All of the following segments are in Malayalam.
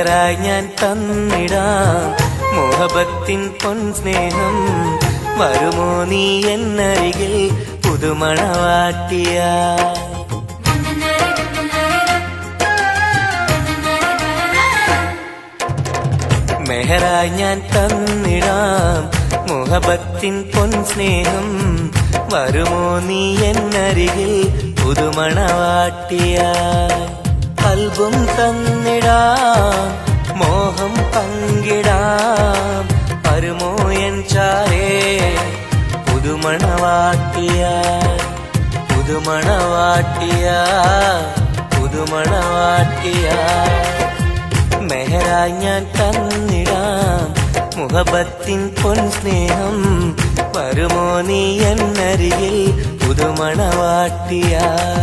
മെഹറായി ഞാൻ തന്നിടാം മോഹബത്തിൻ പൊൻസ്നേഹം. വരുമോ നീ എന്നരികിൽ പുതുമണവാട്ടിയായി? മെഹറായി ഞാൻ തന്നിടാം മോഹബത്തിൻ പൊൻസ്നേഹം. വരുമോ നീ എന്നരികിൽ പുതുമണവാട്ടിയായി? കൽബും തന്നിടാം മോഹം പങ്കിടാം. വരുമോ എൻ ചാരേ പുതുമണവാട്ടിയായി? പുതുമണവാട്ടിയായി പുതുമണവാട്ടിയായി. മെഹറായി ഞാൻ തന്നിടാം മുഹബത്തിൻ പൊൻസ്നേഹം. വരുമോ നീ എന്നരികിൽ പുതുമണവാട്ടിയായി?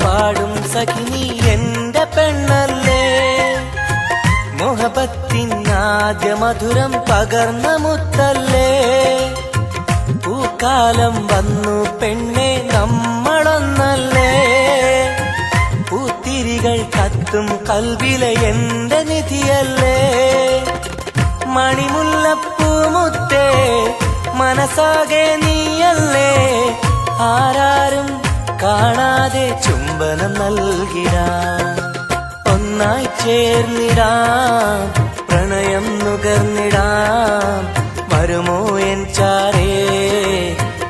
പാടും സഖിനി എന്റെ പെണ്ണല്ലേ, മോഹബത്തിൻ ആദ്യ മധുരം പകർന്ന മുത്തല്ലേ. പൂക്കാലം വന്നു പെണ്ണെ നമ്മളൊന്നല്ലേ, പൂത്തിരികൾ കത്തും കൽവിലെ എന്റെ നിധിയല്ലേ. മണിമുല്ലപ്പൂമുത്തേ മനസ്സാകെ നീയല്ലേ, ആരാരും കാണാതെ ചുംബനം നൽകിടാം. ഒന്നായി ചേർന്നിടാം പ്രണയം നുകർന്നിടാം. വരുമോ എൻ ചാരേ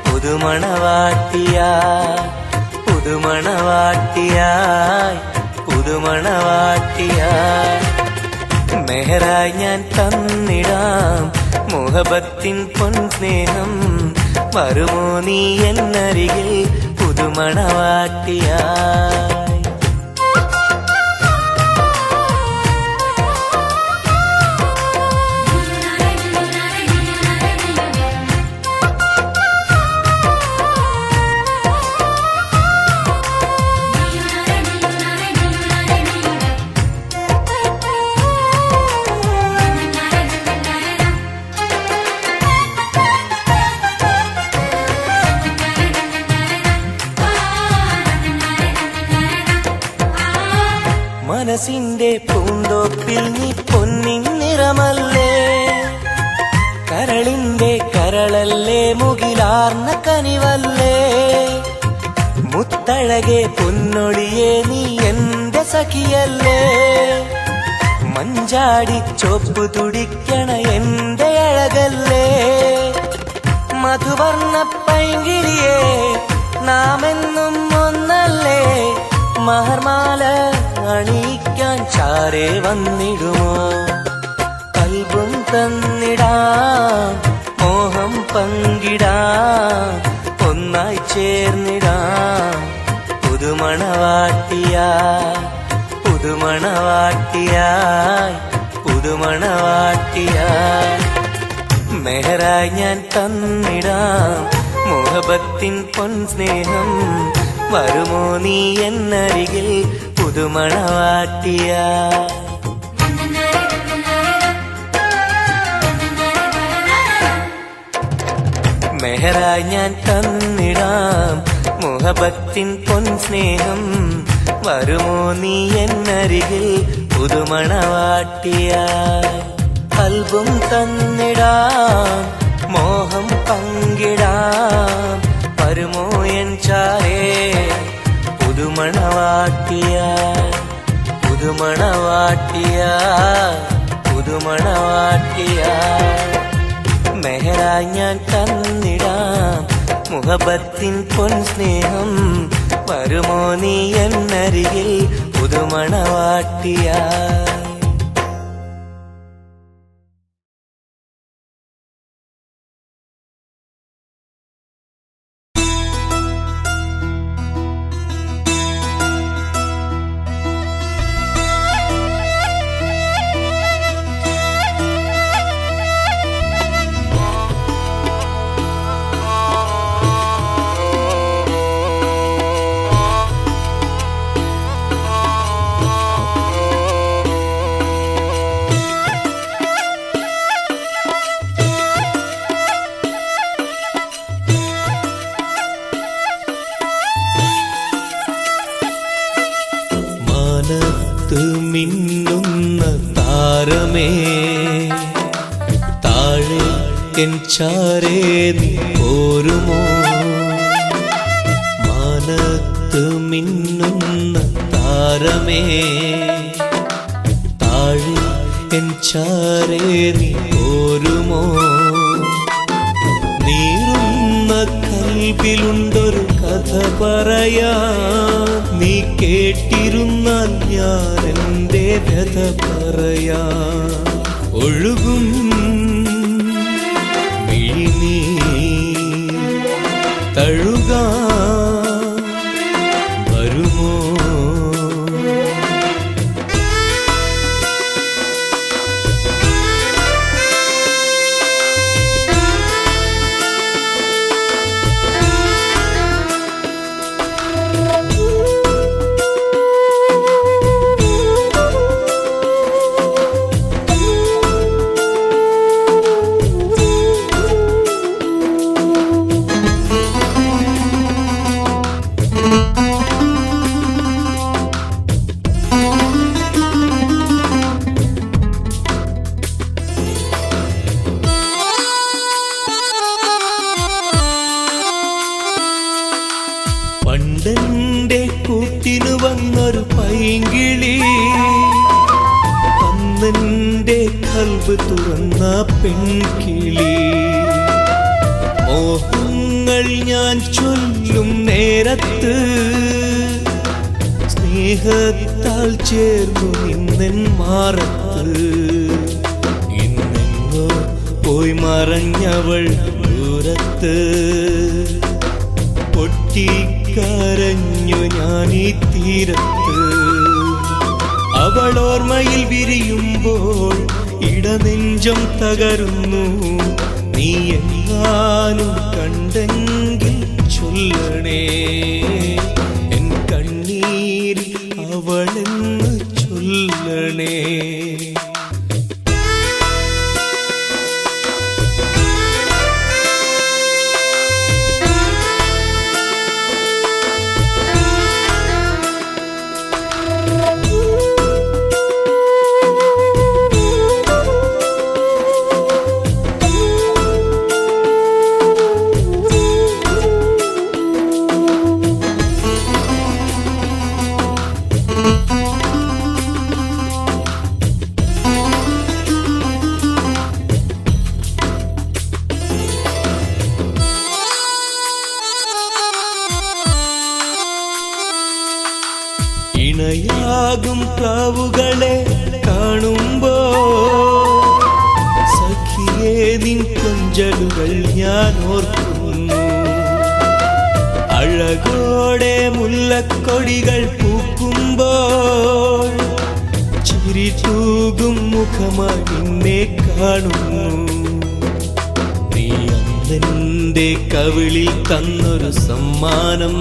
പുതുമണവാട്ടിയായി? പുതുമണവാട്ടിയായി പുതുമണവാട്ടിയായി. മെഹറായി ഞാൻ തന്നിടാം മോഹബത്തിൻ പൊൻസ്നേഹം. വരുമോ നീ എന്നരികിൽ പുതുമണവാട്ടിയായി? മനസ്സിന്റെ പൂന്തോപ്പിൽ നീ പൊന്നിൻ നിറമല്ലേ, കരളിന്റെ കരളല്ലേ, മുകിലാർന്ന കനിവല്ലേ. മുത്തഴകെ പൊന്നൊളിയെ നീ എന്റെ സഖിയല്ലേ, മഞ്ചാടി ചോപ്പ് തുടിക്കണ എന്റെ അഴകല്ലേ. മധുവർണ്ണ പൈങ്കിളിയെ നാമെന്നും ഒന്നല്ലേ, മഹർമാല അണിയിക്കാൻ ചാരേ വന്നിടുമോ. കൽബും തന്നിടാം മോഹം പങ്കിടാം. ഒന്നായി ചേർന്നിടാം പുതുമണവാട്ടിയായി? പുതുമണവാട്ടിയായി പുതുമണവാട്ടിയായി. മെഹറായി ഞാൻ തന്നിടാം മോഹബത്തിൻ പൊൻസ്നേഹം. വരുമോ നീ എന്നരികിൽ പുതുമണവാട്ടിയായി? മെഹറായി ഞാൻ തന്നിടാം മോഹബത്തിൻ പൊൻസ്നേഹം. വരുമോ നീ എന്നരികിൽ പുതുമണവാട്ടിയായി? കൽബും തന്നിടാം മോഹം പങ്കിടാം. വരുമോ എൻ ചാരേ പുതുമണവാട്ടിയായി? പുതുമണവാട്ടിയായി പുതുമണവാട്ടിയായി. മെഹറായി ഞാൻ തന്നിടാം മുഹബത്തിൻ പൊൻസ്നേഹം. വരുമോ നീ എന്നരികിൽ പുതുമണവാട്ടിയായി? മിന്നുന്ന താരമേ താഴെ എൻ ചാരേ നീ പോരുമോ മാനത്ത് മിന്നുന്ന താരമേ താഴെ എൻ ചാരേ നീ പോരുമോ നീറുന്ന കൽബിലുണ്ടൊരു കഥ പറയാ നീ കേട്ടിരുന്നാൽ ഞാൻ എൻ്റെ കഥ പറയാ ഒഴുകും മിഴിനീ തഴുകാ വരുമോ പണ്ടെന്റെ കൂട്ടിനു വന്നൊരു പൈങ്കിളി അന്നെന്റെ കൽബ് തുറന്ന പെൺകിളി മോഹങ്ങൾ ഞാൻ ചൊല്ലും നേരത്ത് സ്നേഹത്താൽ ചേർന്നു നിന്നെൻ മാറത്ത് ഇന്നെങ്ങോ പോയി മറഞ്ഞവൾ ദൂരത്ത് പൊട്ടിക്കരഞ്ഞു ഞാനീ തീരത്ത് അവൾ ഓർമ്മയിൽ വിരിയുമ്പോൾ ഇടനെഞ്ചം തകരുന്നു നീ എങ്ങാനും കണ്ടെങ്കിൽ ചൊല്ലണേ എൻ കണ്ണീരിൽ അവളെന്ന് ചൊല്ലണേ ഇണയാകും പ്രാവുകളെ കാണുമ്പോ സഖിയേ നിൻ കൊഞ്ചലുകൾ ഞാൻ ഓർക്കുന്നു അഴകോടെ മുല്ലക്കൊടികൾ പൂക്കുമ്പോൾ ചിരി തൂകും മുഖമായി നിന്നെ കാണുന്നു നീ അന്നെന്റെ കവിളിൽ തന്നൊരു സമ്മാനം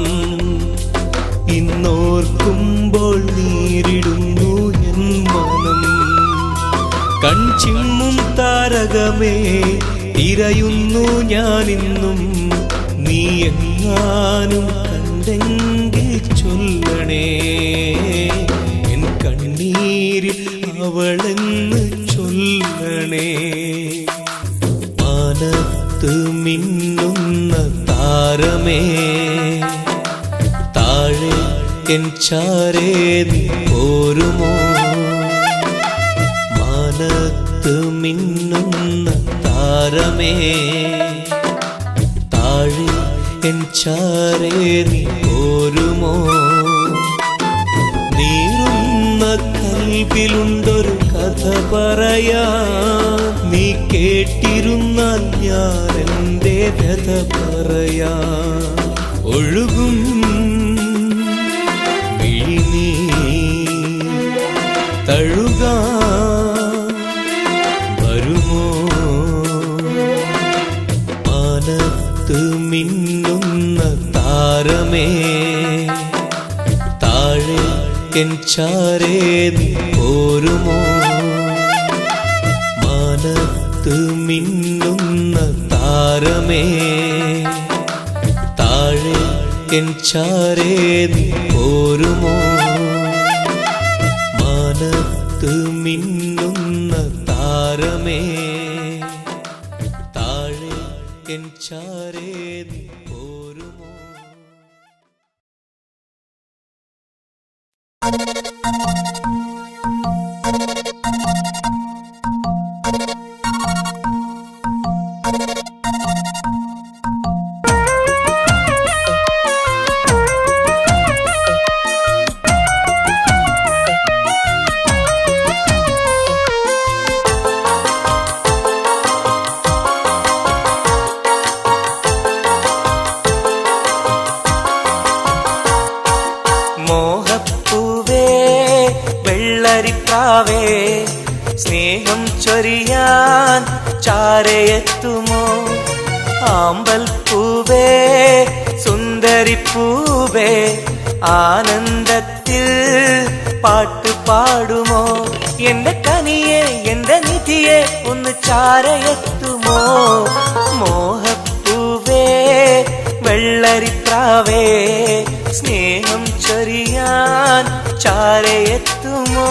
ഇന്നോർക്കുമ്പോൾ നീരിടുന്നു എൻ മനം കൺചിമ്മും താരകമേ തിരയുന്നു ഞാനിന്നും നീ എങ്ങാനും കണ്ടെങ്കിൽ ചൊല്ലണേ എൻ കണ്ണീരിൽ അവളെന്ന് ചൊല്ലണേ മാനത്ത് മിന്നുന്ന താരമേ താഴെ എൻ ചാരേ നീ പോരുമോ മാനത്ത് മിന്നുന്ന താരമേ താഴെ എൻ ചാരേ നീ പോരുമോ നീറുന്ന കൽബിലുണ്ടൊരു കഥ പറയാ നീ കേട്ടിരുന്നാൽ ഞാൻ എൻ്റെ കഥ പറയാ ഒഴുകും മിഴിനീ തഴുകാ വരുമോ മാനത്ത് മിന്നുന്ന താരമേ താഴെ എൻ ചാരേ നീ പോരുമോ മാനത്ത് മിന്നുന്ന താരമേ താഴെ എൻ ചാരേ നീ പോരുമോ മാനത്ത് മിന്നുന്ന താരമേ, താഴെ എൻ ചാരേ നീ പോരുമോ? മോഹപ്പൂവേ വെള്ളരിപ്രാവേ, സ്നേഹം ചൊരിയാൻ ചാരയെത്തുമോ? ആമ്പൽ പൂവേ സുന്ദരിപ്പൂവേ, ആനന്ദത്തിൽ പാട്ട് പാടുമോ? എന്റെ കനിയെ എന്റെ നിധിയെ ഒന്ന് ചാരയെത്തുമോ? മോഹപ്പൂവേ വെള്ളരിപ്രാവേ, സ്നേഹം ചൊരിയാൻ ചാരയെത്തുമോ?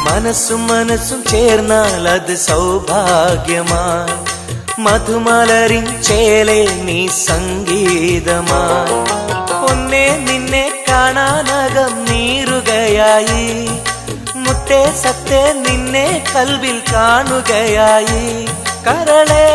മനസ്സും മനസ്സും ചേർന്നാൽ അത് സൗഭാഗ്യമായി, മധുമലരിൻ ചേലെ നീ സംഗീതമായി. ഒന്നേ നിന്നെ കാണാനകം നീറുകയായി, മുത്തേ സത്തേ നിന്നെ കൽവിൽ കാണുകയായി. കരളേ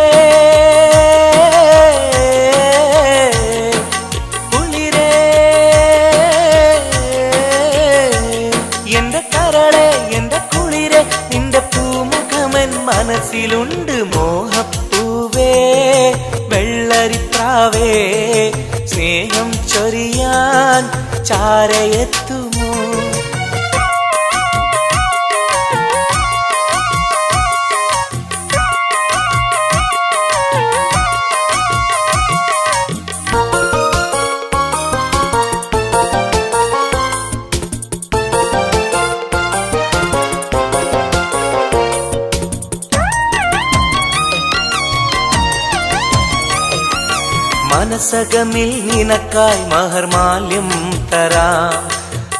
മനസ്സിലുണ്ട്. മോഹപ്പൂവേ വെള്ളരിപ്രാവേ, സ്നേഹം ചൊരിയാൻ ചാരയെത്തുമോ? മനസകമിൽ നിനക്കായി മഹർമാല്യം തരാം,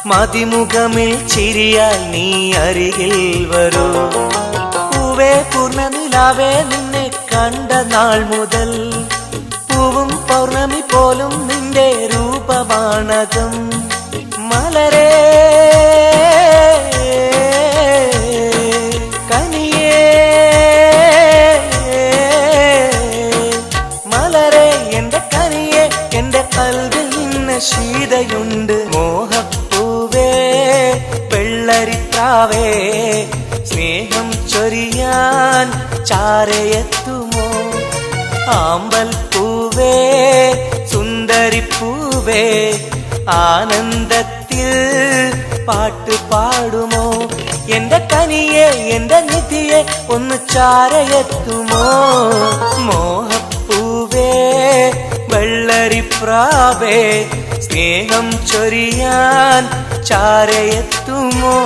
മതിമുഖമിൽ ചിരിയായി നീ അരികിൽ വരൂ. പൂവേ പൂർണ്ണനിലാവേ നിന്നെ കണ്ട നാൾ മുതൽ, പൂവും പൗർണമി പോലും നിന്റെ രൂപമാണകം. മലരേ കനിയേ കൽവിൽ ഇന്ന് ശീതയുണ്ട്. മോഹപ്പൂവേ വെള്ളരിപ്രാവേ, സ്നേഹം ചൊരിയാൻ ചാരയെത്തുമോ? ആമ്പൽ പൂവേ സുന്ദരിപ്പൂവേ, ആനന്ദത്തിൽ പാട്ട് പാടുമോ? എന്റെ കനിയെ എന്റെ നിധിയെ ഒന്ന് ചാരയെത്തുമോ? മോഹപ്പൂവേ വെള്ളരിപ്രാവേ, സ്നേഹം ചൊരിയാൻ ചാരയെത്തുമോ?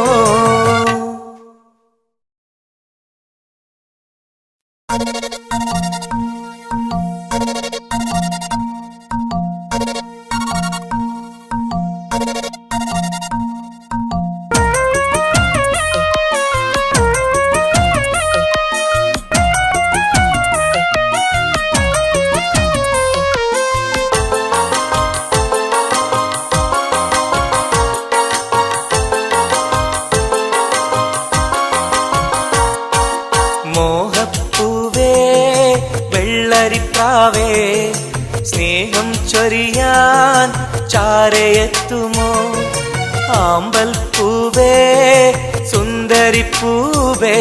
മോഹപ്പൂവേ വെള്ളരിപ്രാവേ, സ്നേഹം ചൊരിയാൻ ചാരയെത്തുമോ? ആമ്പൽ പൂവേ സുന്ദരിപ്പൂവേ,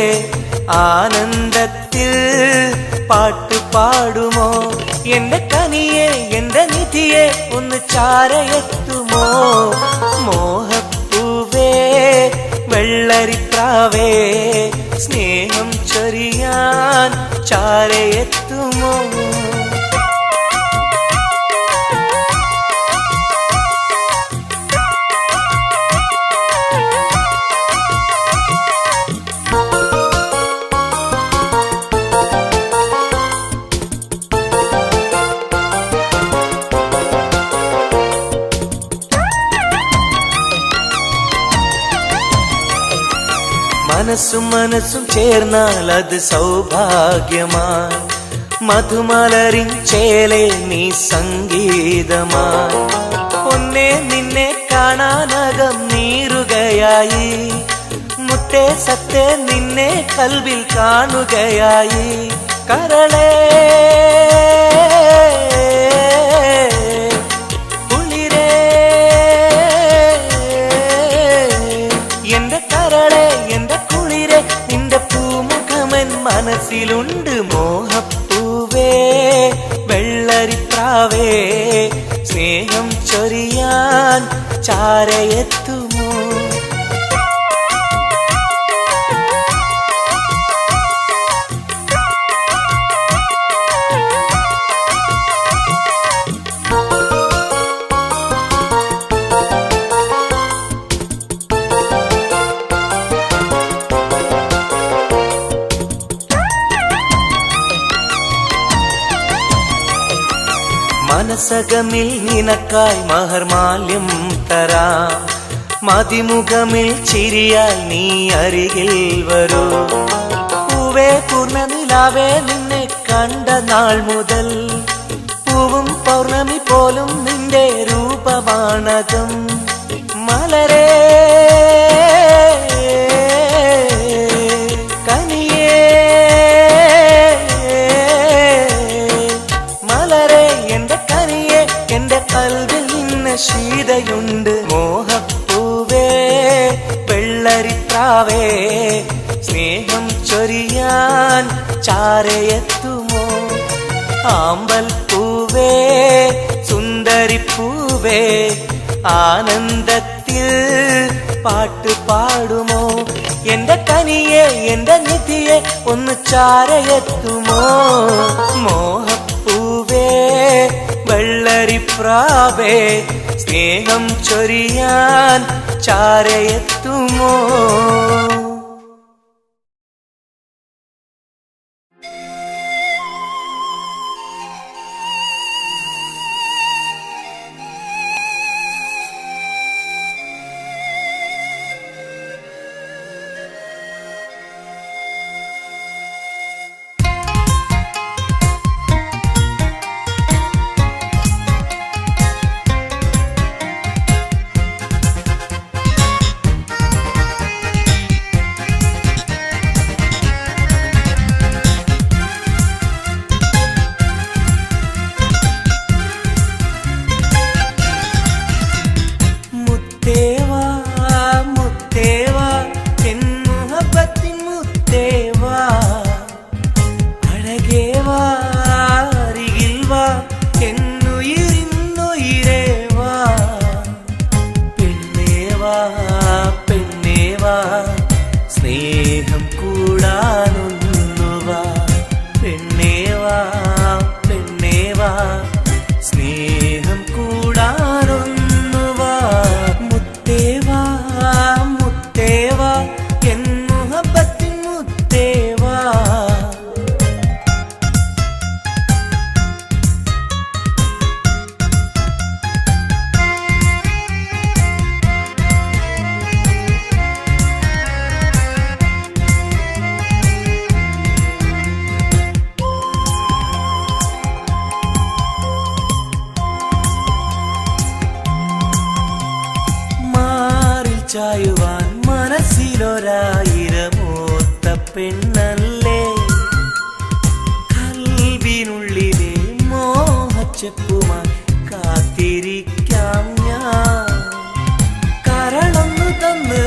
ആനന്ദത്തിൽ പാട്ട് പാടുമോ? എന്റെ കനിയെ എന്റെ നിധിയെ ഒന്ന് ചാരയെത്തുമോ? മോഹപ്പൂവേ വെള്ളരിപ്രാവേ, സ്നേഹം ചൊരിയാൻ ചാരയെത്തുമോ? മനസ്സും മനസ്സും ചേർന്നാൽ അത് സൗഭാഗ്യമായി മധുമലരിൻ ചേലെ നീ സംഗീതമായി പൊന്നെ നിന്നെ കാണാനകം നീറുകയായി മുത്തേ സത്തേ നിന്നെ കൽവിൽ കാണുകയായി കരളേ കുളിരേ എന്റെ കരളേ എന്റെ കുളിരേ നിന്റെ പൂമുഖമൻ മനസ്സിലുണ്ട് മോഹപ്പൂവേ വെള്ളരിപ്രാവേ സ്നേഹം ചൊരിയാൻ ചാരയെത്തുമോ മനസകമിൽ നിനക്കായി മഹർമാല്യം തരാം മതിമുഖമിൽ ചിരിയാൽ നീ അരികിൽ വരൂ പൂവേ പൂർണ്ണനിലാവേ നിന്നെ കണ്ട നാൾ മുതൽ പൂവും പൗർണമി പോലും നിന്റെ രൂപമാണകം മലരേ ശീതയുണ്ട് മോഹപ്പൂവേ വെള്ളരിപ്രാവേ സ്നേഹം ചൊരിയാൻ ചാരയെത്തുമോ ആമ്പൽ പൂവേ സുന്ദരിപ്പൂവേ ആനന്ദത്തിൽ പാട്ട് പാടുമോ എന്റെ കനിയെ എന്റെ നിധിയെ ഒന്ന് ചാരയെത്തുമോ മോഹപ്പൂവേ വെള്ളരിപ്രാവേ സ്നേഹം ചൊരിയാൻ ചാരയെത്തുമോ സ്നേഹം കൂടാനൊന്നുവാ പെണ്ണേവാ പെണ്ണേവാ സ്നേഹം കൂടാനൊന്നുവാ മുത്തേവാ മുത്തേവാ എൻ മുഹബത്തിൻ മുത്തേവാ ചായുവാൻ മനസ്സിലൊരായിരമോത്ത പെണ്ണല്ലേ കൽവിനുള്ളിലെ മോഹച്ചെപ്പുമായി കാത്തിരിക്കാം ഞാൻ കരളൊന്നു തന്ന്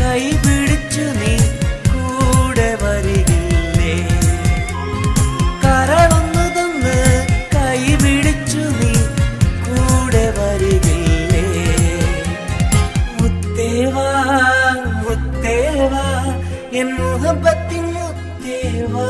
കൈപിടിച്ചു നീ കൂടെ വരികില്ലേ കരളൊന്നു തന്ന് കൈപിടിച്ചു നീ കൂടെ വരികില്ലേ മുത്തേവാ മുത്തേവാ എൻ മുഹബത്തിൻ മുത്തേവാ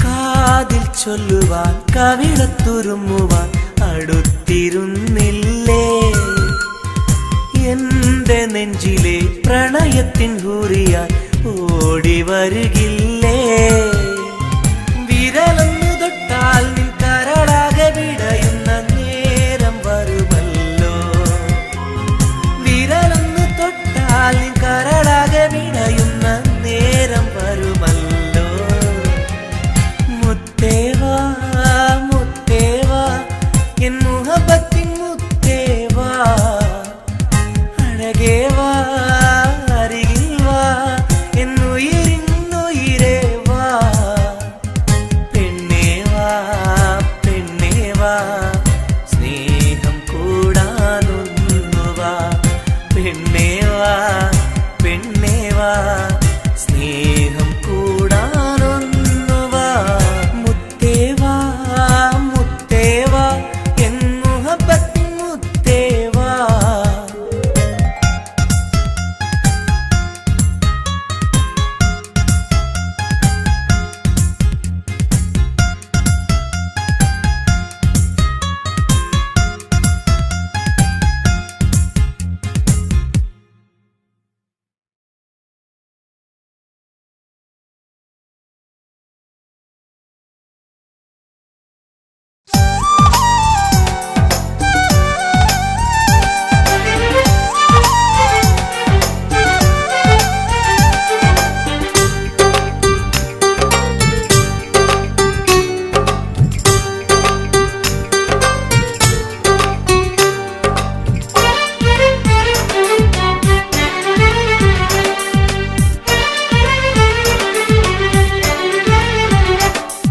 കാതിൽ ചൊല്ലുവാൻ കവിളത്തുരുമ്മുവാൻ അടുത്തിരുന്നില്ലേ എന്റെ നെഞ്ചിലെ പ്രണയത്തിൻ ഹൂറിയാൽ ഓടി വരുകില്ലേ? വിരലൊന്നു തൊട്ടാൽ നിൻ കരളാകെ വിടയുന്ന നേരം വരുമല്ലോ. വിരലൊന്നു തൊട്ടാൽ നിൻ കരളാകെ വിടയുന്ന നേരം വരുമല്ലോ. മുത്തേവാ മുത്തേവാ എൻ മുഹബത്തിൻ മുത്തേവാ, അഴകേവാ അരികിൽ വാ എൻ ഉയിരിന്നുയിരേ വാ. പെണ്ണേവാ പെണ്ണേവാ സ്നേഹം കൂടാനൊന്നുവാ. പെണ്ണേവാ പെണ്ണേവാ സ്നേഹം കൂടാനൊന്നുവാ. മുത്തേവാ മുത്തേവാ എൻ മുഹബത്തിൻ മുത്തേവാ.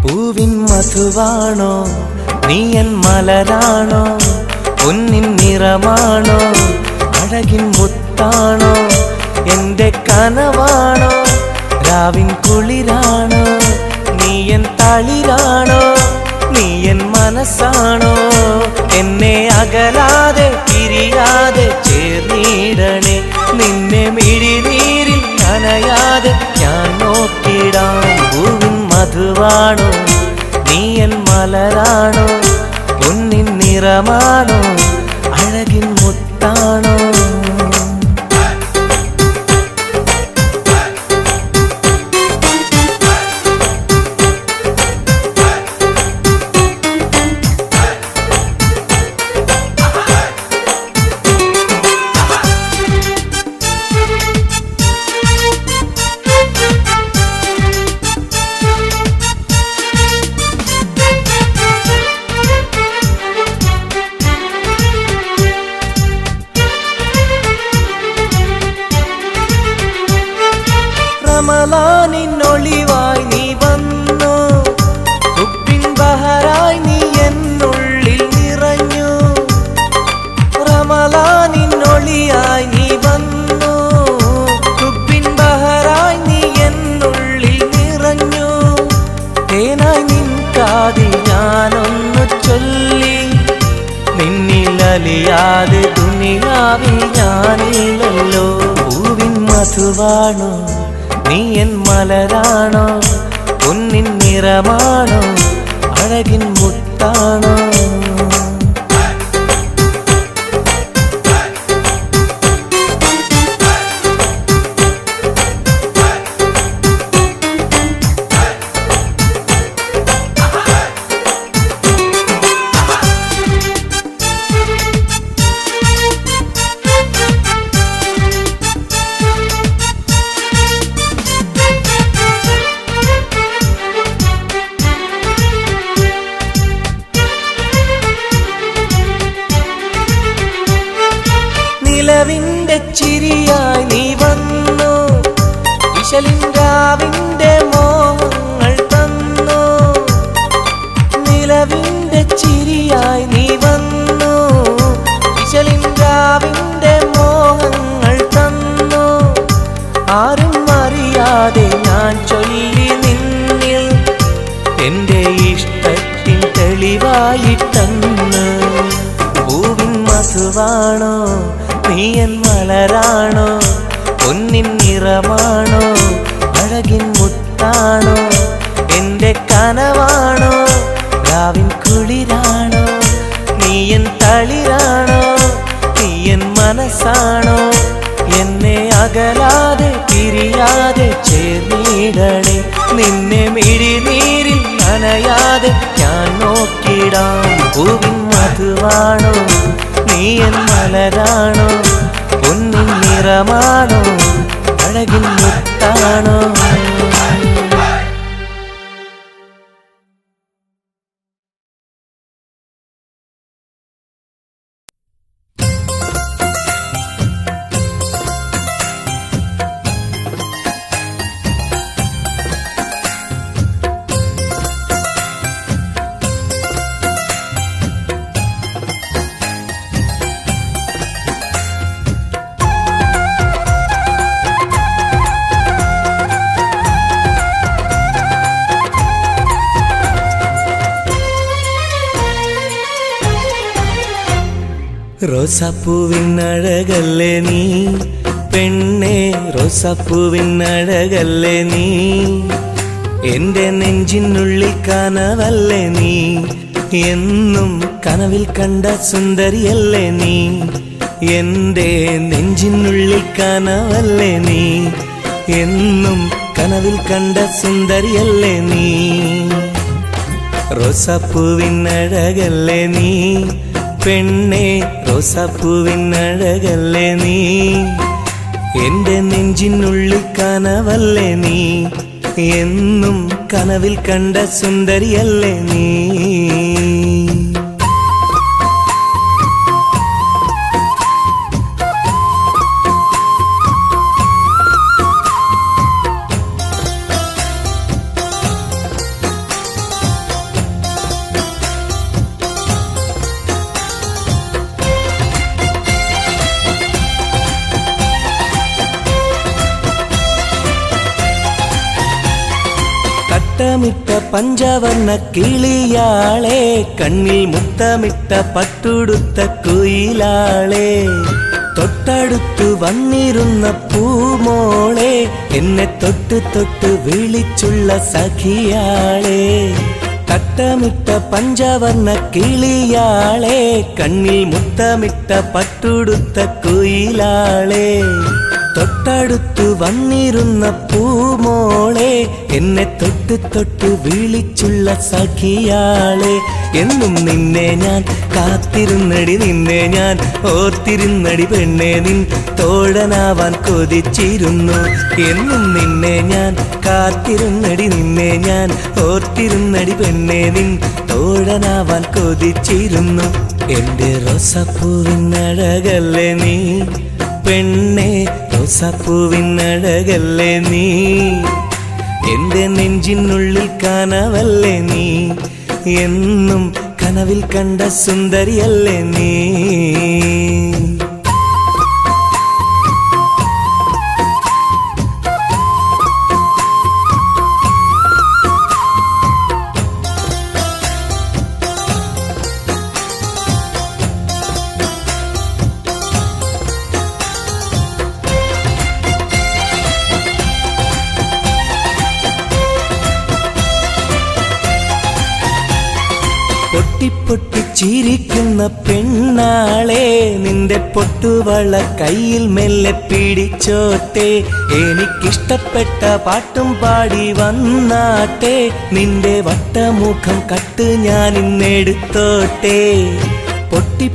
പൂവിൻ മധുവാണോ നീ എൻ മലരാണോ? പൊന്നിൻ നിറമാണോ അഴകിൻ മുത്താണോ? എന്റെ കനവാണോ രാവിൻ കുളിരാണോ? നീ എൻ തളിരാണോ? നീ എൻ മനസ്സാണോ? എന്നെ അകലാതെ പിരിയാതെ ചേർന്നിടണേ. നിന്നെ മിഴിനീരിൽ നനയാതെ ഞാൻ നോക്കിടാം. പൂവിൻ മധുവാണോ നീ എൻ മലരാണോ? പൊന്നിൻ നിറമാണോ അഴകിൻ മുത്താണോ? റമളാനിന്നൊളിവായി നീ വന്നു, ഹുബ്ബിൻ ബഹറായി നീ എന്നുള്ളിൽ നിറഞ്ഞു. റമളാനിന്നൊളിയായി നീ വന്നു, ഹുബ്ബിൻ ബഹറായി നീ എന്നുള്ളിൽ നിറഞ്ഞു. തേനായി നിൻ കാതിൽ ഞാനൊന്നു ചൊല്ലി, നിന്നിലലിയാതെ ദുനിയാവിൽ ഞാനില്ലല്ലോ. പൂവിൻ മധുവാണോ നീ എൻ മലരാണോ? പൊന്നിൻ നിറമാണോ അഴകിൻ മുത്താണോ? നിലവിന്റെ ചിരിയായി നീ വന്നു, വിശലിൻരാവിന്റെ മോഹങ്ങൾ തന്നു. നിലവിന്റെ ചിരിയായി നീ വന്നു, വിശലിൻരാവിന്റെ മോഹങ്ങൾ തന്നു. ആരും അറിയാതെ ഞാൻ ചൊല്ലി നിന്നിൽ എന്റെ ഇഷ്ടത്തിൻ തെളിവായിട്ടന്ന്. പൂവിൻ മധുവാണോ നീ എൻ മലരാണോ? പൊന്നിൻ നിറമാണോ അഴകിൻ മുത്താണോ? എന്റെ കനവാണോ രാവിൻ കുളിരാണോ? നീ എൻ തളിരാണോ? നീ എൻ മനസ്സാണോ? എന്നെ അകലാതെ പിരിയാതെ ചേർന്നിടണേ. നിന്നെ മിഴിനീരിൽ നനയാതെ ഞാൻ നോക്കിടാം. പൂവിൻ മധുവാണോ നീ എൻ മലരാണോ, പൊന്നിൻ നിറമാണോ അഴകിൻ മുത്താണോ. റോസാപ്പൂവിൻ അഴകല്ലേ നീ പെണ്ണേ, റോസാപ്പൂവിൻ അഴകല്ലേ നീ. എൻ്റെ നെഞ്ചിനുള്ളിൽ കനവല്ലേ നീ, എന്നും കനവിൽ കണ്ട സുന്ദരിയല്ലേ നീ. എൻ്റെ നെഞ്ചിനുള്ളിൽ കനവല്ലേ നീ, എന്നും കനവിൽ കണ്ട സുന്ദരിയല്ലേ നീ. റോസാപ്പൂവിൻ അഴകല്ലേ നീ പെണ്ണേ, റോസാപ്പൂവിൻ അഴകല്ലേ നീ. എൻ്റെ നെഞ്ചിനുള്ളിൽ കനവല്ലേ നീ, എന്നും കനവിൽ കണ്ട സുന്ദരിയല്ലേ നീ. മുത്തമിട്ട പഞ്ചവർണ്ണ കിളിയാളെ, കണ്ണിൽ മുത്തമിട്ട പട്ടുടുത്ത കുയിലാളെ, തൊട്ടടുത്തു വന്നിരുന്ന പൂമോളെ, എന്നെ തൊട്ട് തൊട്ട് വിളിച്ചുള്ള സഖിയാളെ. തട്ടമിട്ട പഞ്ചവർണ്ണ കിളിയാളെ, കണ്ണിൽ മുത്തമിട്ട പട്ടുടുത്ത കുയിലാളെ, തൊട്ടടുത്തു വന്നിരുന്ന പൂമോളെ, എന്നെ തൊട്ട് തൊട്ട് വിളിച്ചുള്ള സഖിയാളെ. എന്നും നിന്നെ ഞാൻ കാത്തിരുന്നടി, നിന്നെ ഞാൻ ഓർത്തിരുന്നടി പെണ്ണെ, നിൻ തോഴനാവാൻ കൊതിച്ചിരുന്നു. എന്നും നിന്നെ ഞാൻ കാത്തിരുന്നടി, നിന്നെ ഞാൻ ഓർത്തിരുന്നടി പെണ്ണെ, നിൻ തോഴനാവാൻ കൊതിച്ചിരുന്നു. എൻ്റെ റോസാപ്പൂവിൻ അഴകല്ലേ നീ പെണ്ണേ, റോസാപ്പൂവിൻ അഴകല്ലേ നീ. എൻ്റെ നെഞ്ചിനുള്ളിൽ കനവല്ലേ നീ, എന്നും കനവിൽ കണ്ട സുന്ദരിയല്ലേ നീ. പൊട്ടി ചിരിക്കുന്ന പെണ്ണാളെ, നിന്റെ പൊട്ടുവള കയ്യിൽ മെല്ലെ പിടിച്ചോട്ടെ, എനിക്കിഷ്ടപ്പെട്ട പാട്ടും പാടി വന്നാട്ടെ, നിന്റെ വട്ടമുഖം കട്ട് ഞാൻ ഇന്നെടുത്തോട്ടെ. പൊട്ടി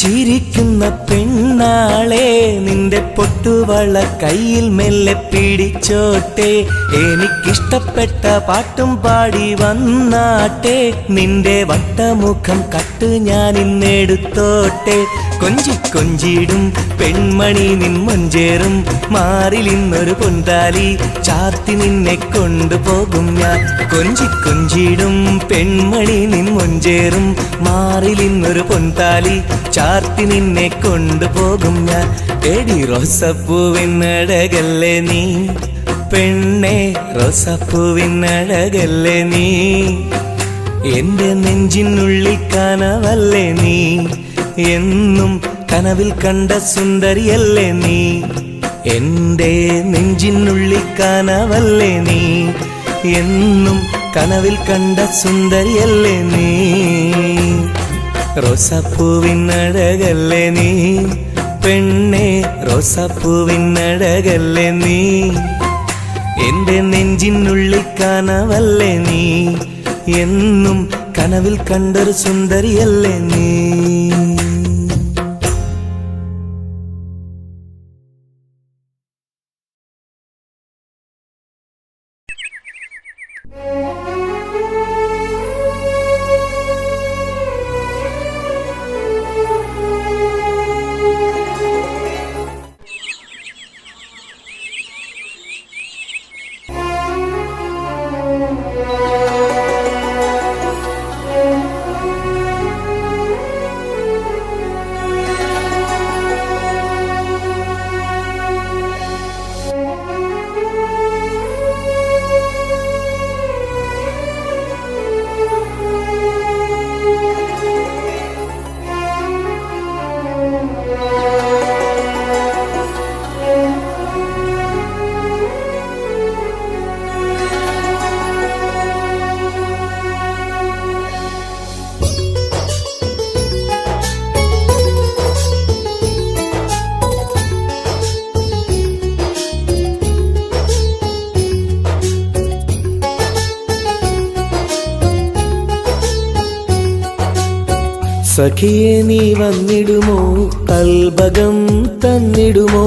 ചിരിക്കുന്ന പെണ്ണാളെ, നിന്റെ പൊട്ടുവള കയ്യിൽ മെല്ലെ പിടിച്ചോട്ടെ, എനിക്കിഷ്ടപ്പെട്ട പാട്ടും പാടി വന്നാട്ടെ, നിന്റെ വട്ടമുഖം കട്ട് ഞാൻ ഇന്നെടുത്തോട്ടെ. കൊഞ്ചിടും പെൺമണി നിൻ മൊഞ്ചേറും മാറിൽ ഇന്നൊരു പൊന്താലി ചാർത്തി നിന്നെ കൊണ്ടുപോകും ഞാൻ. കൊഞ്ചിടും പെൺമണി നിൻ മൊഞ്ചേറും മാറിൽ ഇന്നൊരു പൊന്താലി ചാർത്തി നിന്നെ കൊണ്ടുപോകും ഞാൻ. എടി റോസാപ്പൂവിൻ അഴകല്ലേ നീ പെണ്ണേ, റോസാപ്പൂവിൻ അഴകല്ലേ നീ. എൻ്റെ നെഞ്ചിനുള്ളിൽ കനവല്ലേ നീ, എന്നും കനവിൽ കണ്ട സുന്ദരിയല്ലേ നീ. എൻ്റെ നെഞ്ചിനുള്ളിൽ കനവല്ലേ നീ, എന്നും കനവിൽ കണ്ട സുന്ദരിയല്ലേ നീ. റോസാപ്പൂവിൻ അഴകല്ലേ നീ പെണ്ണെ റോസാപ്പൂവിനഴകല്ലേ നീ, എന്റെ നെഞ്ചിനുള്ളിൽ കനവല്ലേ നീ, എന്നും കനവിൽ കണ്ടൊരു സുന്ദരിയല്ലേ നീ. സഖിയെ നീ വന്നിടുമോ, കൽബകം തന്നിടുമോ,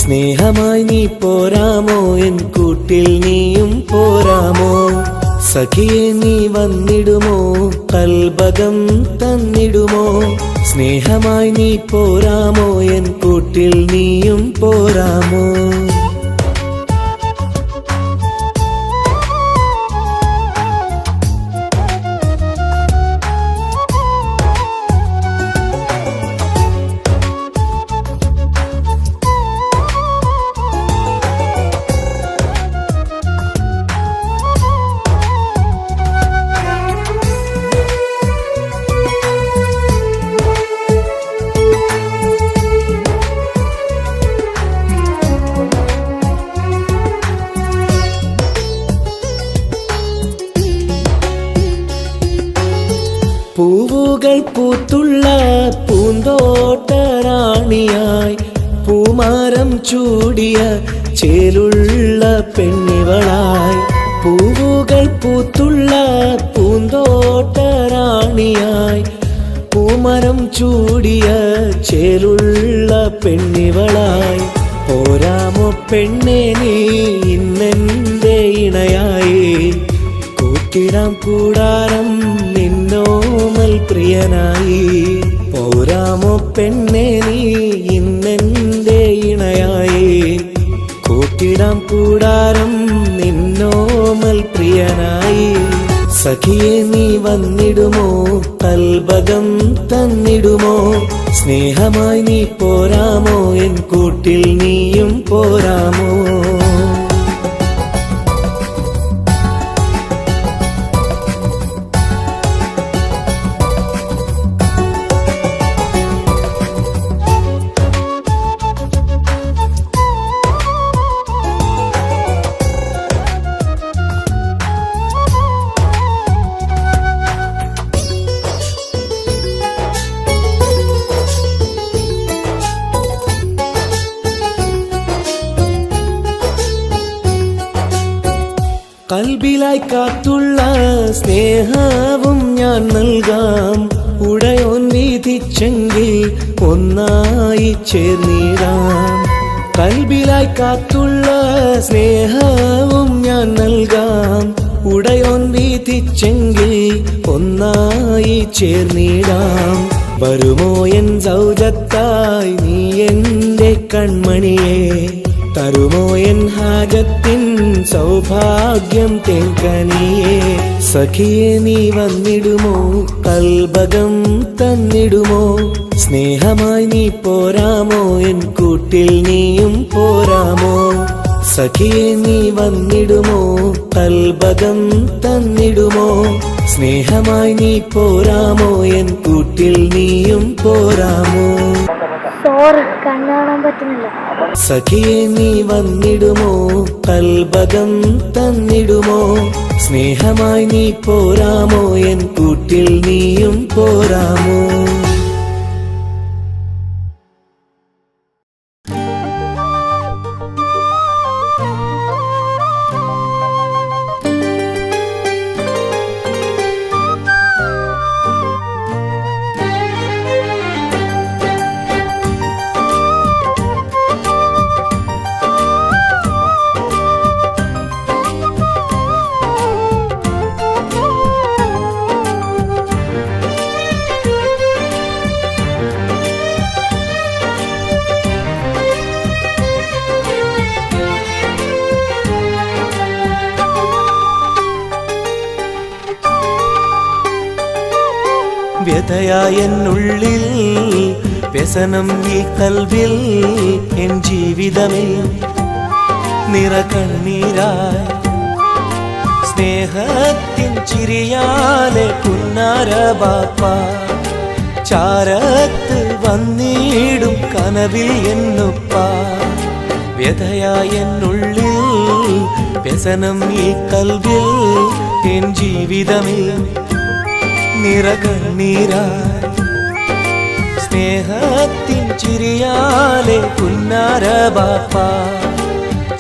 സ്നേഹമായി നീ പോരാമോ, എൻ കൂട്ടിൽ നീയും പോരാമോ. സഖിയെ നീ വന്നിടുമോ, കൽബകം തന്നിടുമോ, സ്നേഹമായി നീ പോരാമോ, എൻ കൂട്ടിൽ നീയും പോരാമോ. പൂവുകൾ പൂത്തുള്ള പൂന്തോട്ടറാണിയായി, പൂമാരം ചൂടിയ ചേലുള്ള പെണ്ണിവളായി. പൂവുകൾ പൂത്തുള്ള പൂന്തോട്ടറാണിയായി, പൂമരം ചൂടിയ ചേലുള്ള പെണ്ണിവളായി. പോരാമോ പെണ്ണെ നീ ഇന്നെന്റെ ഇണയായി, കൂട്ടിടാം കൂടാരം നിന്നോമൽ പ്രിയനായി. പോരാമോ പെണ്ണെ നീ ഇന്നെന്റെ ഇണയായി, കൂട്ടിടാം കൂടാരം നിന്നോമൽ പ്രിയനായി. സഖിയെ നീ വന്നിടുമോ, കൽബകം തന്നിടുമോ, സ്നേഹമായി നീ പോരാമോ, എൻ കൂട്ടിൽ നീയും പോരാമോ. കൽബിലായി കാത്തുള്ള സ്നേഹവും ഞാൻ നൽകാം, ഉടയോൻ വിധിച്ചെങ്കിൽ ഒന്നായി ചേർന്നിടാം. കൽബിലായി കാത്തുള്ള സ്നേഹവും ഞാൻ നൽകാം, ഉടയോൻ വിധിച്ചെങ്കിൽ ഒന്നായി ചേർന്നിടാം. വരുമോ എൻ സൗജത്തായി നീ എന്റെ കൺമണിയെ, തരുമോ എൻ ഹാജത്തിൻ സൗഭാഗ്യം തേൻകനിയേ. സഖിയെ നീ വന്നിടുമോ, കൽബകം തന്നിടുമോ, സ്നേഹമായി നീ പോരാമോ, എൻ കൂട്ടിൽ നീയും പോരാമോ. സഖിയെ നീ വന്നിടുമോ, കൽബകം തന്നിടുമോ, സ്നേഹമായി നീ പോരാമോ, എൻ കൂട്ടിൽ നീയും പോരാമോ. സോറി, കണ്ണു കാണാൻ പറ്റുന്നില്ല. സഖിയെ നീ വന്നിടുമോ, കൽബകം തന്നിടുമോ, സ്നേഹമായി നീ പോരാമോ, എൻ കൂട്ടിൽ നീയും പോരാമോ. വ്യഥയായ എന്നുള്ളിൽ വ്യസനം ഈ കൽവിൽ എൻ ജീവിതമേ നിറകണ്ണീരായി സ്നേഹത്തിൻ ചിരിയാലെ പുന്നാര ബാപ്പ ചാരത്ത് വന്നിടും കനവിൽ എന്നുപ്പ വ്യഥയായ എന്നുള്ളിൽ വ്യസനം ഈ കൽവിൽ എൻ ജീവിതമേ നിറകണ്ണീരായി സ്നേഹത്തിൻ ചിരിയാലെ പുന്നാര ബാപ്പ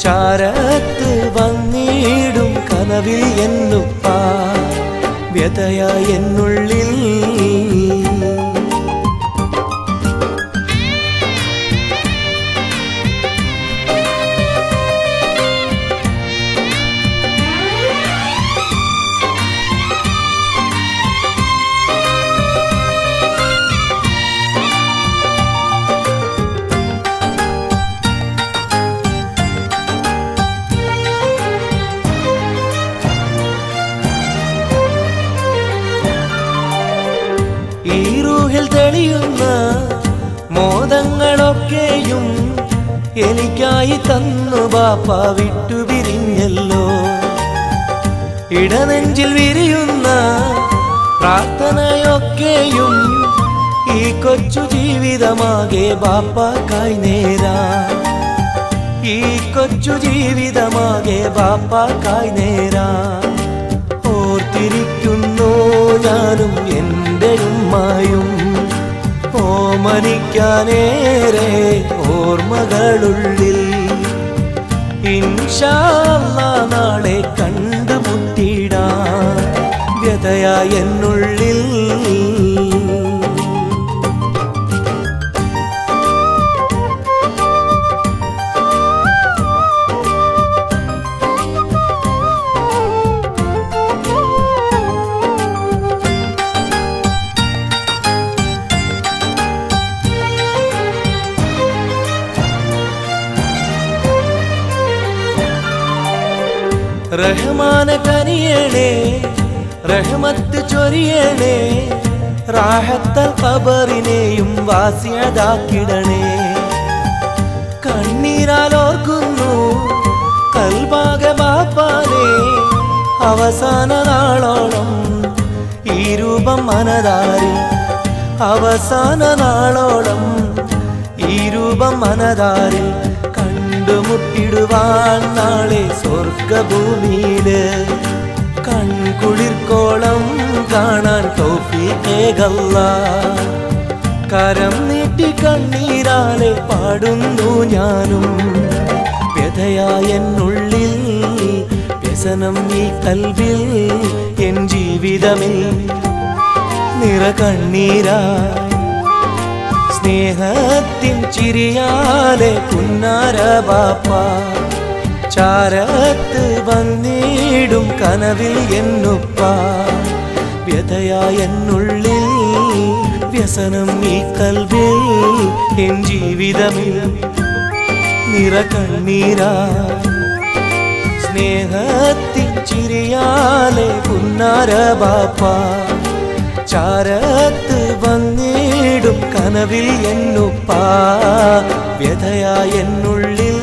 ചാരത്ത് വന്നിടും കനവിൽ എന്നുപ്പ വ്യഥയായ എന്നുള്ളിൽ ഈ റൂഹിൽ തെളിയുന്ന മോദങ്ങളൊക്കെയും എനിക്കായി തന്നു ബാപ്പ വിട്ടുപിരിഞ്ഞല്ലോ ഇടനെഞ്ചിൽ വിരിയുന്ന പ്രാർത്ഥനയൊക്കെയും ഈ കൊച്ചു ജീവിതമാകെ ബാപ്പാക്കായി നേരാ ഈ കൊച്ചു ജീവിതമാകെ ബാപ്പാക്കായി നേരാ ഓർത്തിരിക്കുന്നു ഞാനും എൻ്റെ ഉമ്മായും ഓമനിക്കാനേറെ ഓർമ്മകളുള്ളിൽ ഇൻഷാ അല്ലാഹ് നാളെ കണ്ടുമുട്ടിടാൻ വ്യഥയായ എന്നുള്ളിൽ റഹ്മാന കനിയണേ റഹ്മത്ത് ചൊരിയണേ റാഹത്തൽ ഖബറിനെയും വാസിയതാക്കിടണേ കണ്ണീരാലോർക്കുന്നു കൽബാകെ ബാപ്പാനെ അവസാന നാളോളം ഈ രൂപം മനതാരിൽ അവസാന നാളോളം ഈ രൂപം മനതാരിൽ കണ്ടുമുട്ടിടുവാൻ നാളെ സ്വർഗഭൂമിയില് കൺകുളിർക്കോളം കാണാൻ തൗഫീഖേകല്ലാഹ് കരം നീട്ടി കണ്ണീരാലെ പാടുന്നു ഞാനും വ്യഥയായ എന്നുള്ളിൽ വ്യസനം ഈ കൽവിൽ എൻ ജീവിതമേ നിറകണ്ണീരായി സ്നേഹത്തിൻ ചിരിയാലെ പുന്നാര ബാപ്പ ചാരത്ത് വന്നിടും കനവിൽ എന്നുപ്പ വ്യഥയായ എന്നുള്ളിൽ വ്യസനം ഈ കൽവിൽ എൻ ജീവിതമേ നിറകണ്ണീരായി സ്നേഹത്തിൻ ചിരിയാലെ പുന്നാര ബാപ്പ ചാരത്ത് വന്നിടും കനവിൽ എന്നുപ്പ വ്യഥയായ എന്നുള്ളിൽ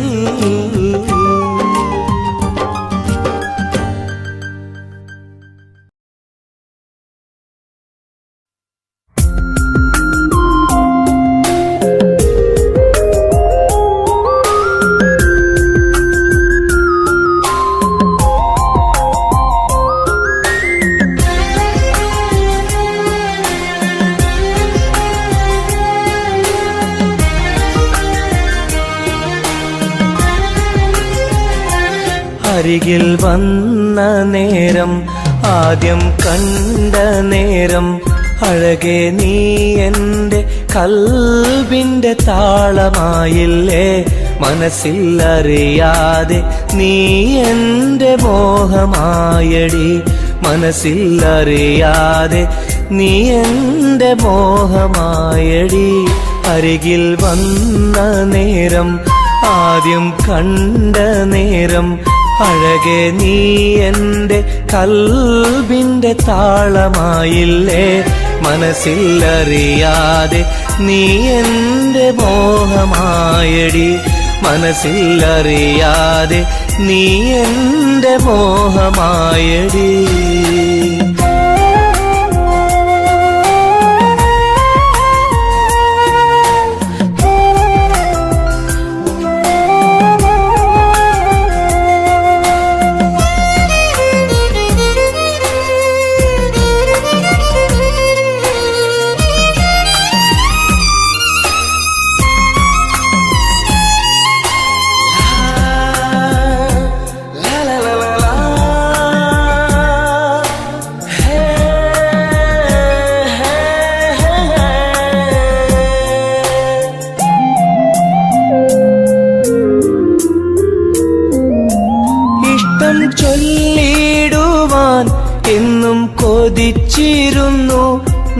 അരികിൽ വന്ന നേരം ആദ്യം കണ്ട നേരം അഴകെ നീ എൻ്റെ കൽബിൻ്റെ താളമായില്ലേ മനസ്സിൽ അറിയാതെ നീ എൻ്റെ മോഹമായടി മനസ്സിൽ അറിയാതെ നീ എൻ്റെ മോഹമായടി അരികിൽ വന്ന നേരം ആദ്യം കണ്ട നേരം അഴകെ നീ എൻ്റെ കൽബിൻ്റെ താളമായില്ലേ മനസ്സിലറിയാതെ നീ എൻ്റെ മോഹമായടി മനസ്സിലറിയാതെ നീ എൻ്റെ മോഹമായടി ചൊല്ലിടുവാൻ എന്നും കൊതിച്ചിരുന്നു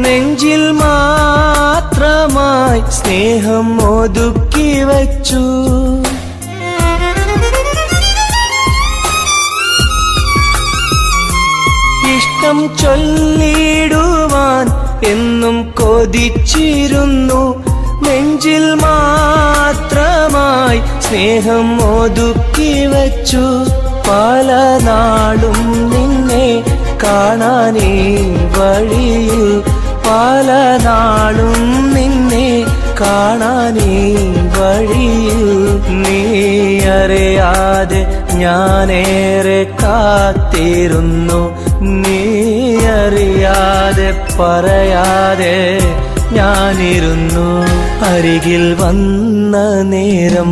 നെഞ്ചിൽ മാത്രമായി സ്നേഹം ഒതുക്കി വച്ചു ഇഷ്ടം ചൊല്ലിടുവാൻ എന്നും കൊതിച്ചിരുന്നു നെഞ്ചിൽ മാത്രമായി സ്നേഹം ഒതുക്കി വച്ചു പല നാളും നിന്നെ കാണാനേ വഴിയിൽ പല നാളും നിന്നെ കാണാനേ വഴിയിൽ നീ അറിയാതെ ഞാനേറെ കാത്തിരുന്നു നീ അറിയാതെ പറയാതെ ഞാനിരുന്നു അരികിൽ വന്ന നേരം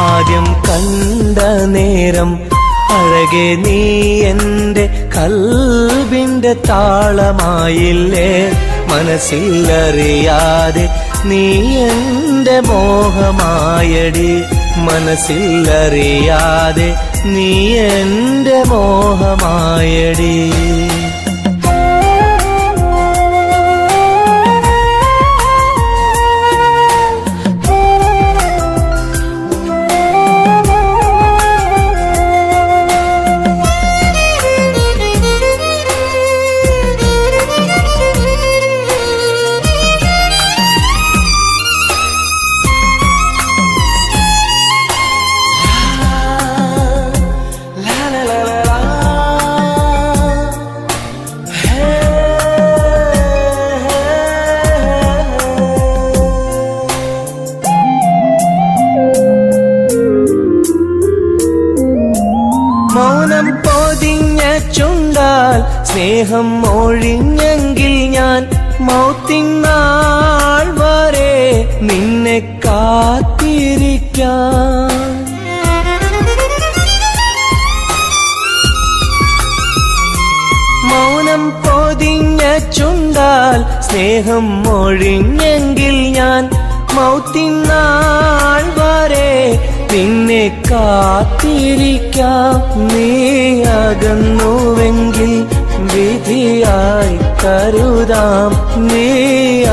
ആദ്യം കണ്ട നേരം അഴകെ നീ എൻ്റെ കൽബിൻ്റെ താളമായില്ലേ മനസ്സിലറിയാതെ നീ എൻ്റെ മോഹമായടി മനസ്സിലറിയാതെ നീ എൻ്റെ മോഹമായടി മൗനം പൊതിഞ്ഞ ചുണ്ടാൽ സ്നേഹം ഒഴിഞ്ഞെങ്കിൽ ഞാൻ മൗത്തിനാൾ വരെ നിന്നെ കാത്തിരിക്കാൻ മൗനം പൊതിഞ്ഞ ചുണ്ടാൽ സ്നേഹം ഒഴിഞ്ഞെങ്കിൽ ഞാൻ മൗത്തിനാൾ വരെ നിന്നെ കാത്തിരിക്കാം നീ അകന്നുവെങ്കിൽ വിധിയായി കരുതാം നീ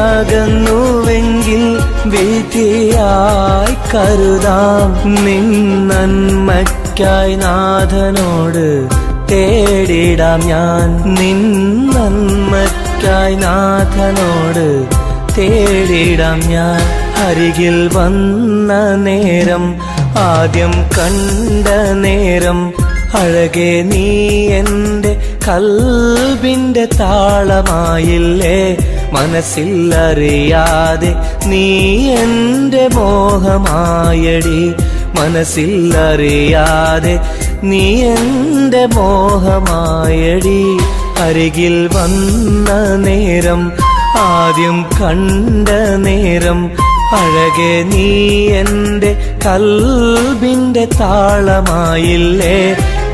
അകന്നുവെങ്കിൽ വിധിയായി കരുതാം നിൻ നന്മയ്ക്കായി നാഥനോട് തേടിടാം ഞാൻ നിൻ നന്മയ്ക്കായി നാഥനോട് തേടിടാം ഞാൻ അരികിൽ വന്ന നേരം ആദ്യം കണ്ട നേരം അഴകെ നീ എൻ്റെ കൽബിൻ്റെ താളമായില്ലേ മനസ്സിലറിയാതെ നീ എൻ്റെ മോഹമായടി മനസ്സിലറിയാതെ നീ എൻ്റെ മോഹമായടി അരികിൽ വന്ന നേരം ആദ്യം കണ്ട നേരം അഴകെ നീ എൻ്റെ കൽബിൻ്റെ താളമായില്ലേ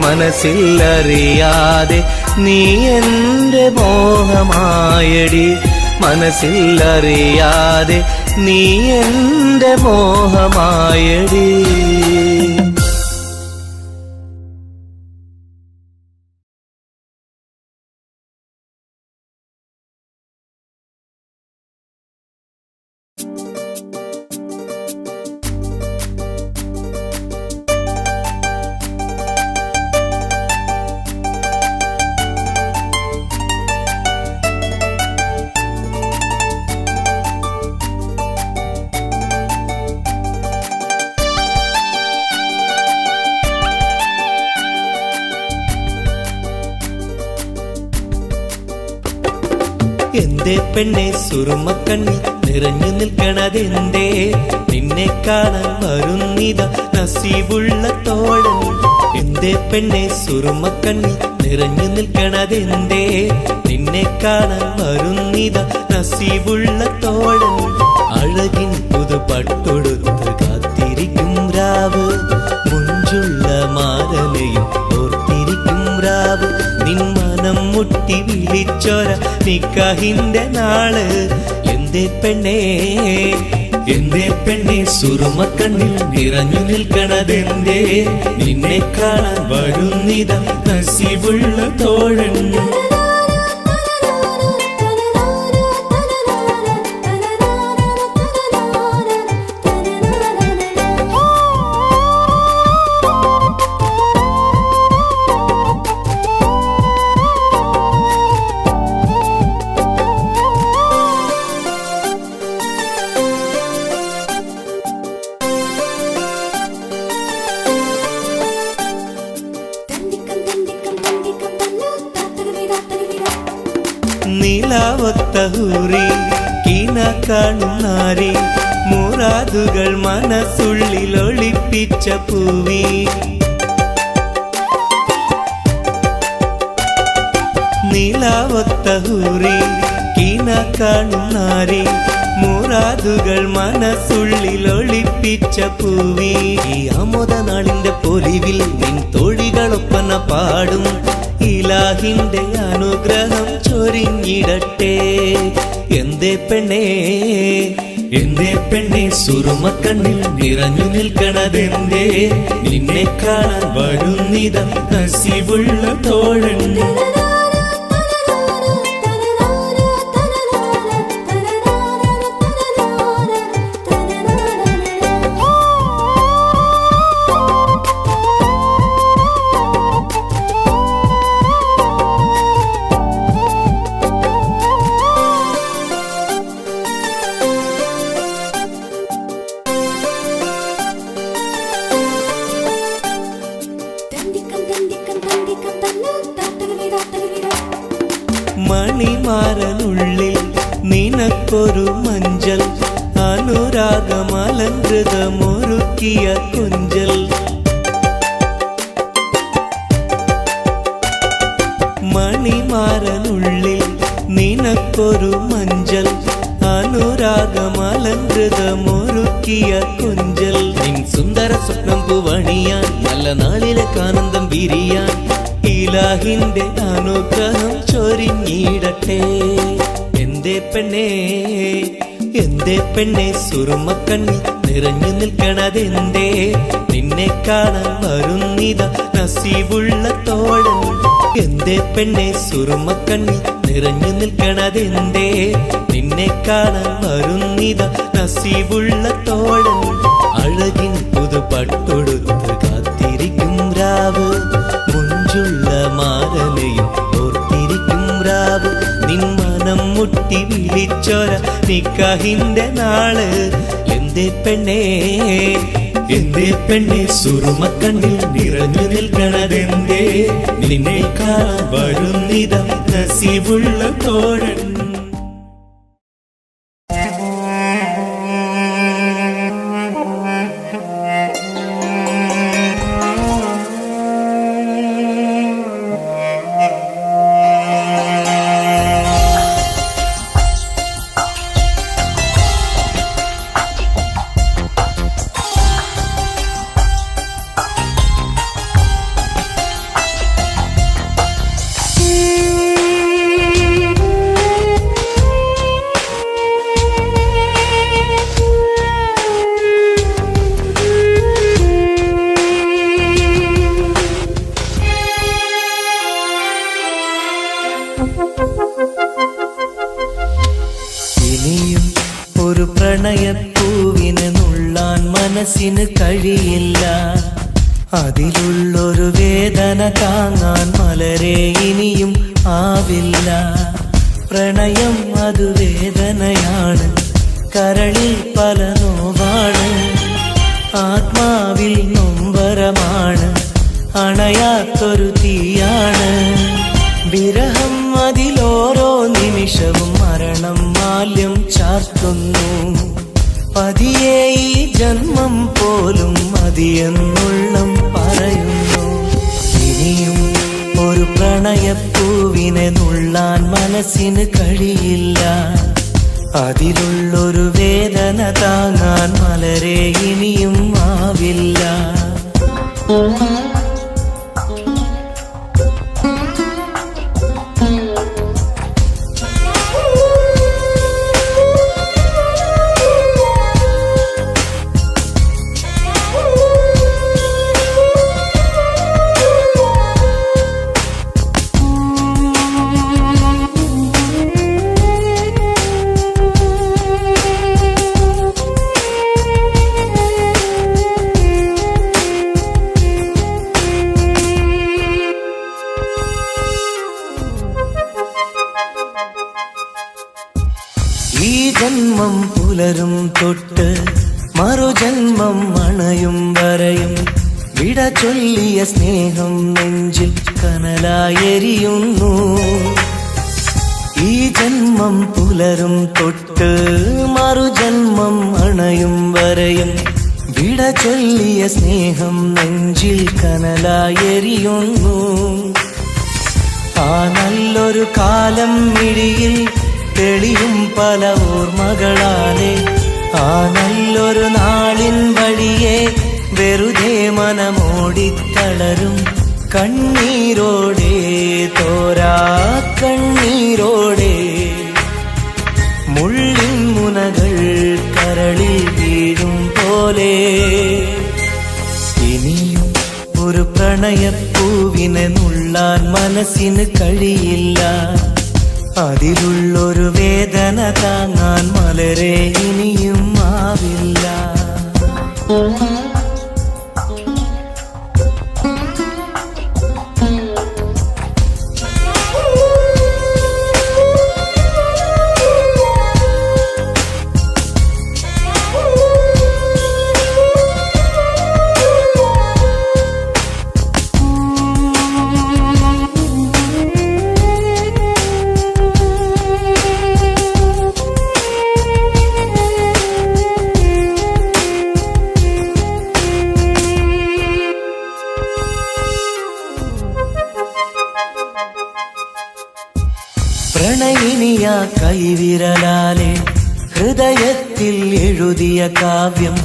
മനസ്സിലറിയാതെ നീ എൻ്റെ മോഹമായടി മനസ്സിലറിയാതെ നീ എൻ്റെ മോഹമായടി എന്തേ പെണ്ണെ സുറുമക്കണ്ണിൽ നിറഞ്ഞു നിൽക്കണതെന്തേ? നിന്നെ കാണാൻ വരുന്നിത നസീബുള്ള തോഴൻ. എന്തേ പെണ്ണെ സുറുമക്കണ്ണിൽ നിറഞ്ഞു നിൽക്കണതെന്തേ? നിന്നെ കാണാൻ വരുന്നിത നസീബുള്ള തോഴൻ. അഴകിൻ പുതുപട്ടൊടുത്ത് കാത്തിരിക്കും രാവ്, മുഞ്ചുള്ള മാരലയും ഓർത്തിരിക്കും രാവ്. നിൻ മനം മുട്ടി വിളിച്ചോര നിക്കാഹിന്റെ നാള്. എന്തേ പെണ്ണേ, എന്തേ പെണ്ണെ സുറുമക്കണ്ണിൽ നിറഞ്ഞു നിൽക്കണതെന്തേ? നിന്നെ കാണാൻ വരുന്നിത നസീബുള്ള തോഴൻ. നിലാവത്ത ഹൂറി കീന കാണും നാരി, മുറാദുകൾ മനസ്സുള്ളിൽ ഒളിപ്പിച്ച പൂവി. നിലാവത്ത ഹൂറി കീന കാണും നാരി, മുറാദുകൾ മനസ്സുള്ളിൽ ഒളിപ്പിച്ച പൂവി. ഈ അമോദ നാളിന്റെ പൊലിവിൽ നിൻ തോഴികളൊപ്പന പാടും. ഇലാഹിന്റെ അനുഗ്രഹം ചൊരിഞ്ഞിടട്ടെ. എന്തേ പെണ്ണേ, എന്തേ പെണ്ണെ സുറുമക്കണ്ണിൽ നിറഞ്ഞു നിൽക്കണതെന്തേ? നിന്നെ കാണാൻ വരുന്നിത നസീബുള്ള തോഴൻ. മണിമാരനുള്ളിൽ നിനക്കൊരു മഞ്ചൽ, അനുരാഗമലങ്കൃതമൊരുക്കിയ കൊഞ്ചൽ. മണിമാരനുള്ളിൽ നിനക്കൊരു മഞ്ചൽ, അനുരാഗമലങ്കൃതമൊരുക്കിയ കൊഞ്ചൽ. നിൻ സുന്ദര സ്വപ്നം പൂവണിയാൻ, നല്ല നാളിലേക്ക് ആനന്ദം വിരിയാൻ, ഇലാഹിന്റെ അനുഗ്രഹം ചൊരിഞ്ഞിടട്ടെ. എന്തേ പെണ്ണേ, എന്തേ പെണ്ണെ സുറുമക്കണ്ണിൽ നിറഞ്ഞു നിൽക്കണതെന്തേ? നിന്നെ കാണാൻ വരുന്നിത നസീബുള്ള തോഴൻ. എന്തേ പെണ്ണെ സുറുമക്കണ്ണിൽ നിറഞ്ഞു നിൽക്കണതെന്തേ? നിന്നെ കാണാൻ വരുന്നിത നസീബുള്ള തോഴൻ. അഴകിൻ പുതുപട്ടൊടുത്ത് കാത്തിരിക്കും രാവ്, മുഞ്ചുള്ള മാരലയും ഓർത്തിരിക്കും രാവ്. നിൻ മനം മുട്ടി വിളിച്ചോര നിക്കാഹിന്റെ നാള്. എന്തേ പെണ്ണേ, എന്തേ പെണ്ണെ സുറുമക്കണ്ണിൽ നിറഞ്ഞു നിൽക്കണതെന്തേ? നിന്നെ കാണാൻ വരുന്നിത നസീബുള്ള തോഴൻ. ഇനിയും ഒരു പ്രണയപ്പൂവിന് നുള്ളാൻ മനസ്സിന് കഴിയില്ല. അതിലുള്ളൊരു വേദന താങ്ങാൻ മലരെ ഇനിയും ആവില്ല. പ്രണയം അത് വേദനയാണ്, കരളിൽ പല നോവാണ്, ആത്മാവിൽ നൊമ്പരമാണ്, അണയാത്തൊരു തീയാണ്. വിരഹം അതിലോരോ നിമിഷവും മരണം ചാർത്തുന്നു. പതിയെ ഈ ജന്മം പോലും മതിയെന്നുള്ളം പറയുന്നു. ഇനിയും ഒരു പ്രണയപ്പൂവിനെ നുള്ളാൻ മനസ്സിന് കഴിയില്ല. അതിലുള്ളൊരു വേദന താങ്ങാൻ മലരെ ഇനിയും ആവില്ല. ഈ ജന്മം പുലരും തൊട്ട് മറുജന്മം അണയും വരെയും വിട ചൊല്ലിയ സ്നേഹം നെഞ്ചിൽ കനലായെരിയുന്നു. ഈ ജന്മം പുലരും തൊട്ട് മറുജന്മം അണയും വരെയും വിട ചൊല്ലിയ സ്നേഹം നെഞ്ചിൽ കനലായെരിയുന്നു. ആ നല്ലൊരു കാലം മിഴിയിൽ തെളിയും പല ഓർമ്മകളാലെ ആ നല്ലൊരു നാളിൻ വഴിയെ വെറുതെ മനമോടിത്തളരും കണ്ണീരോടെ തോരാ കണ്ണീരോടെ മുള്ളിൻ മുനകൾ കരളിൽ വീഴും പോലെ ഇനിയും ഒരു പ്രണയപ്പൂവിനെ നുള്ളാൻ മനസ്സിന് കഴിയില്ല. അതിലുള്ളൊരു വേദന താങ്ങാൻ മലരെ ഇനിയും ആവില്ല. പ്രണയിനിയ കൈവിരലാലെ ഹൃദയത്തിൽ എഴുതിയ കാവ്യം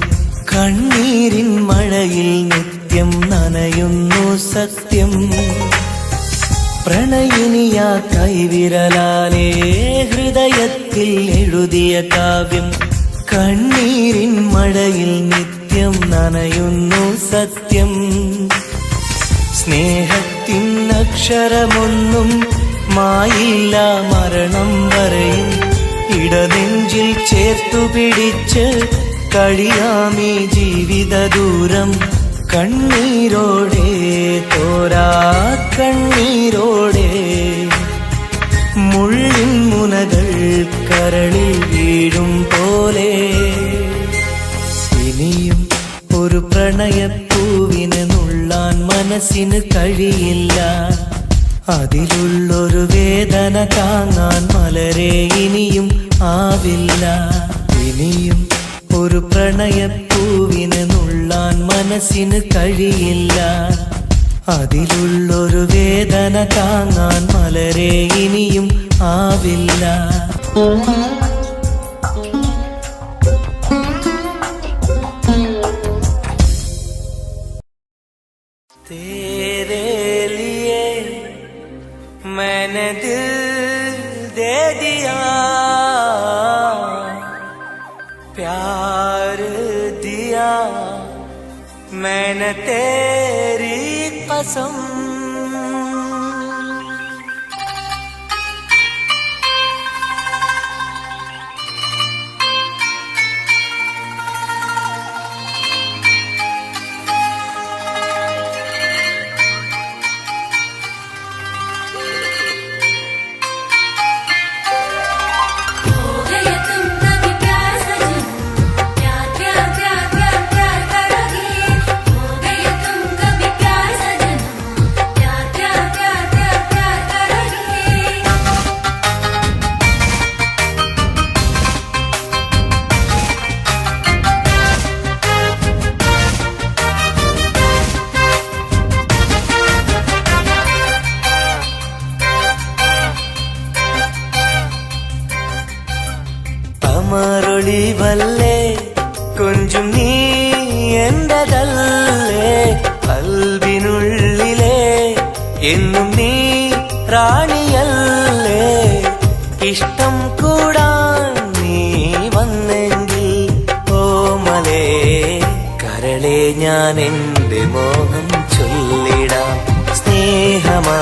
കണ്ണീരിൻ മഴയിൽ നിത്യം നനയുന്നു സത്യം. പ്രണയിനിയ കൈവിരലാലെ ഹൃദയത്തിൽ എഴുതിയ കാവ്യം കണ്ണീരിൻ മഴയിൽ നിത്യം നനയുന്നു സത്യം. സ്നേഹത്തിൻ അക്ഷരമൊന്നും മായില്ല മരണം വരെയും ഇടനെഞ്ചിൽ ചേർത്തു പിടിച്ച് കഴിയാമീ ജീവിത ദൂരം കണ്ണീരോടെ തോരാ കണ്ണീരോടെ മുള്ളിൻ മുനകൾ കരളിൽ വീഴും പോലെ ഇനിയും ഒരു പ്രണയപ്പൂവിനെ നുള്ളാൻ മനസ്സിന് കഴിയില്ല. അതിലുള്ളൊരു വേദന താങ്ങാൻ മലരെ ഇനിയും ആവില്ല. ഇനിയും ഒരു പ്രണയപ്പൂവിനെ നുള്ളാൻ മനസ്സിന് കഴിയില്ല. അതിലുള്ളൊരു വേദന താങ്ങാൻ മലരെ ഇനിയും ആവില്ല. तेरे लिए मैंने दिल दे दिया, प्यार दिया मैंने तेरी कसम. എന്നും നീ റാണിയല്ലേ. ഇഷ്ടം കൂടാൻ നീ വന്നെങ്കിൽ ഓമലേ കരളെ ഞാൻ എന്റെ മോഹം ചൊല്ലിടാം. സ്നേഹമാ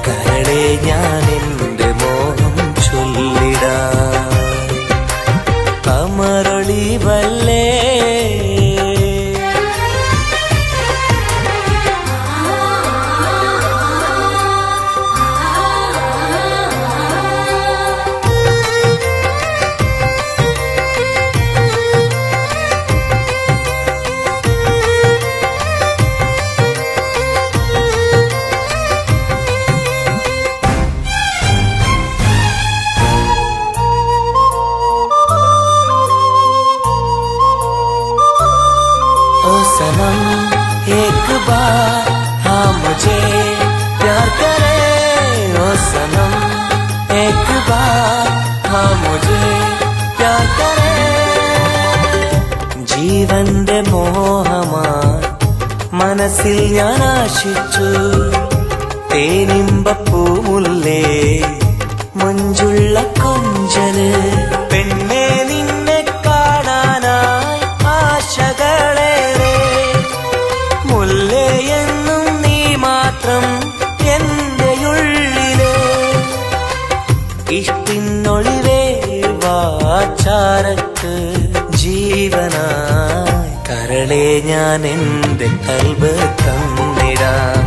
കരളെ ഞാൻ എന്റെ മോഹം ചൊല്ലിടാം. കമറൊളിവല്ലേ सनम एक बार हाँ मुझे प्यार करे. ओ सनम एक बार हाँ मुझे प्यार करे. ജീവന്റെ മോഹമായി മനസ്സിൽ ഞാൻ ആശിച്ചു. തേനിമ്പപ്പൂമുല്ലേ മഞ്ചുള്ള കൊഞ്ചല്. പെണ്ണെ നിന്നെ കാണാനായി ആശകളേറെ. മുല്ലയെന്നും നീ മാത്രം എന്റെ ഉള്ളിലെ. ഇഷ്ടിനൊളിവേ വാചാരക്ക് ജീവനായി കരളെ ഞാൻ എന്റെ കൽബ് തന്നിടാം.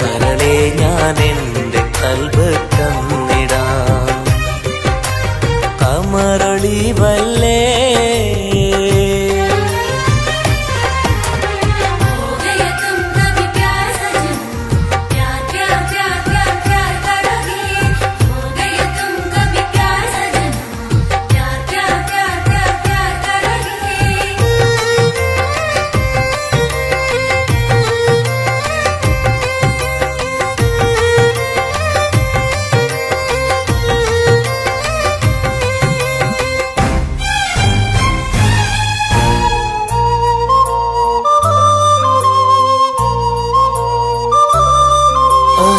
കരളെ ഞാൻ എന്റെ കൽബ് തന്നിടാം. കമറൊളിവല്ലേ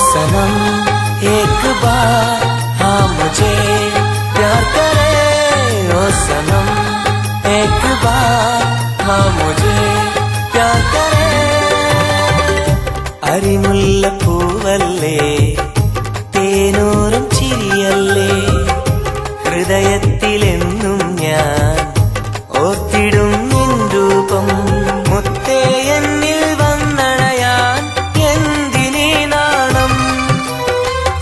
सनम एक बार हाँ मुझे प्यार करे. ओ सनम एक बार हाँ मुझे प्यार करे. അരിമുല്ലപ്പൂവല്ലേ തേനൂറും ചിരിയല്ലേ. ഹൃദയത്തിലെന്നും ഞാൻ ഓർത്തിടും നിൻ രൂപം. മുത്തേ എന്നിൽ വന്നണയാൻ എന്തിനീ നാണം.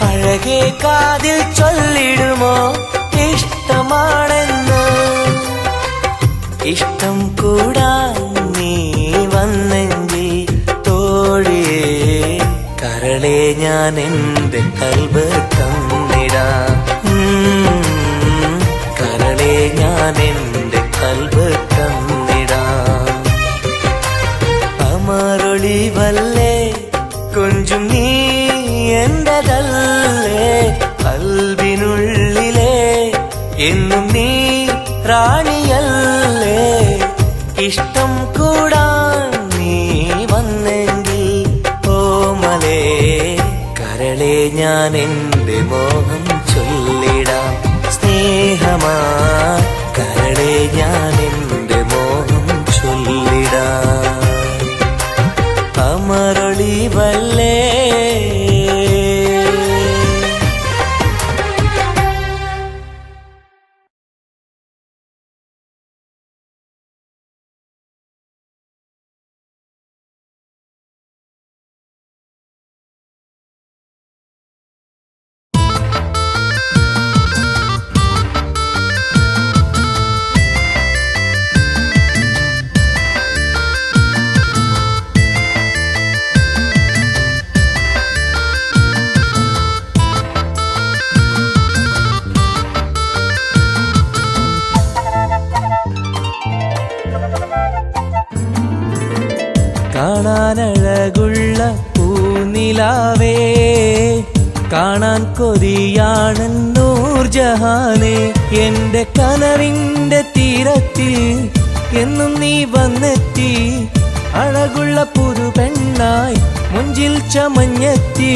അഴകേ കാതിൽ ചൊല്ലിടുമോ ഇഷ്ടമാണെന്ന്. ഇഷ്ടം കൂടാൻ നീ വന്നെങ്കിൽ തോഴിയേ കരളെ ഞാൻ എന്റെ കൽബ് തന്നിടാം. കരളെ ഞാൻ എന്റെ കൽബ് തന്നിടാം. അമറൊളിവല്ലേ കൊഞ്ചും നീ എന്റെതല്ലേ. കൽബിനുള്ളിലെ എന്നും നീ റാണിയല്ലേ. ഇഷ്ടം കൂടാൻ നീ വന്നെങ്കിൽ ഓമലേ കരളെ ഞാൻ എന്റെ മോഹം ചൊല്ലിടാം. സ്നേഹമാ കരളെ ഞാൻ എന്റെ മോഹം ചൊല്ലിടാം. അമറൊളിവല്ലേ കാണാനഴകുള്ള പൂനിലാവേ കാണാൻ കൊതിയാണ് നൂർജഹാനെ. എന്റെ കനവിന്റെ തീരത്തിൽ എന്നും നീ വന്നെത്തി. അഴകുള്ള പുതു പെണ്ണായി മുഞ്ചിൽ ചമഞ്ഞെത്തി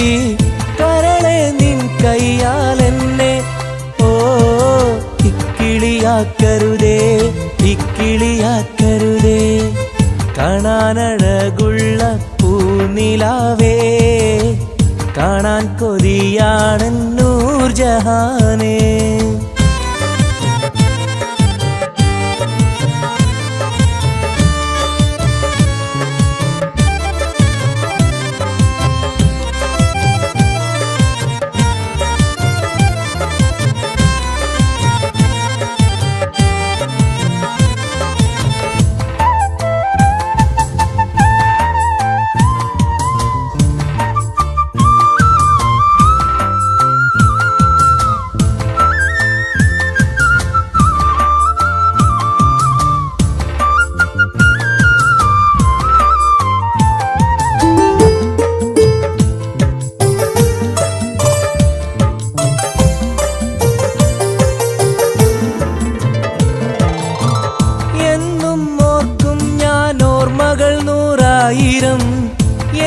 കരളെ നിൻ കയ്യാൽ എന്നെ ഓ ഇക്കിളിയാക്കരുതേ ഇക്കിളിയാക്കരുതേ കാണാനഴകുള്ള പൂനിലാവേ കാണാൻ കൊതിയാണ് നൂർജഹാനേ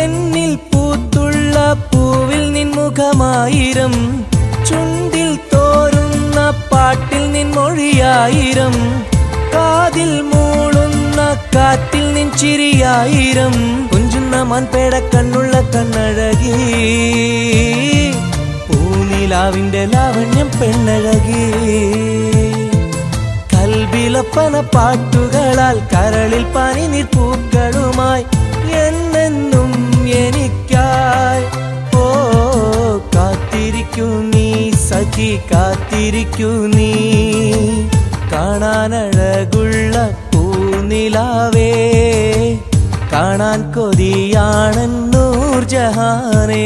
എന്നിൽ പൂത്തുള്ള പൂവിൽ നിൻമുഖമായിരം ചുണ്ടിൽ തോരുന്ന പാട്ടിൽ നിൻമൊഴിയായിരം കാതിൽ മൂളുന്ന കാറ്റിൽ നിൻ ചിരിയായിരം കുഞ്ചുന്ന മാൻപേട കണ്ണുള്ള കണ്ണഴകി പൂനിലാവിന്റെ ലാവണ്യം പെണ്ണഴകി കൽബിലപ്പന പാട്ടുകളാൽ കരളിൽ പനിനീർ പൂക്കളുമായി എന്നെന്നും എനിക്കായി ഓ കാത്തിരിക്കൂ നീ സഖി കാത്തിരിക്കൂ നീ കാണാനഴകുള്ള പൂനിലാവേ കാണാൻ കൊതിയാണ് നൂർജഹാനേ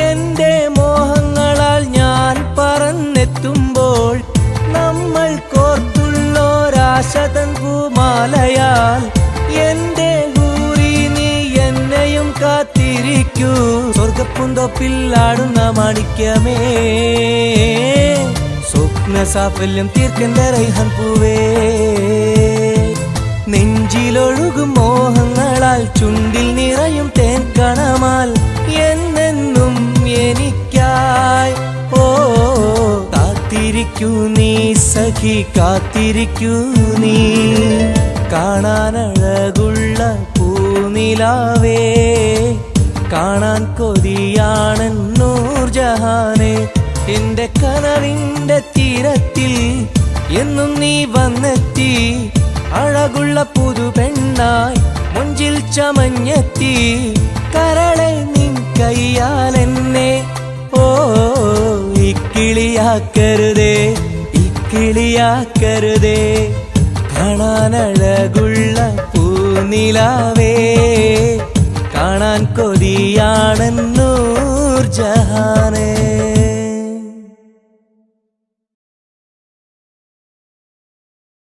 എന്റെ മോഹങ്ങളാൽ ഞാൻ പറന്നെത്തുമ്പോൾ നമ്മൾ കോർത്തുള്ളൊരാശതൻ പൂമാലയാൽ എന്റെ ഹൂറി നീ എന്നെയും കാത്തിരിക്കൂ സ്വർഗപ്പുന്തൊപ്പില്ലാടുന്ന മാണിക്യമേ സ്വപ്ന സാഫല്യം തീർക്കന്റെ റൈഹാൻ പൂവേ നെഞ്ചിലൊഴുകും മോഹങ്ങളാൽ ചുണ്ടിൽ നിറയും തേൻ കണമാൽ എന്നെന്നും എനിക്കായി ഓ കാത്തിരിക്കൂ നീ സഖി കാത്തിരിക്കൂ നീ കാണാനഴകുള്ള പൂനിലാവേ കാണാൻ കൊതിയാണ് നൂർജഹാനേ എന്റെ കനവിന്റെ തീരത്തിൽ എന്നും നീ വന്നെത്തി അഴകുള്ള പുതു പെണ്ണായി മുഞ്ചിൽ ചമഞ്ഞെത്തി കരളെ നിൻ കയ്യാൽ എന്നെ ഓ ഇക്കിളിയാക്കരുതേ ഇക്കിളിയാക്കരുതേ കാണാനഴകുള്ള പൂനിലാവേ കാണാൻ കൊതിയാണ് നൂർജഹാനേ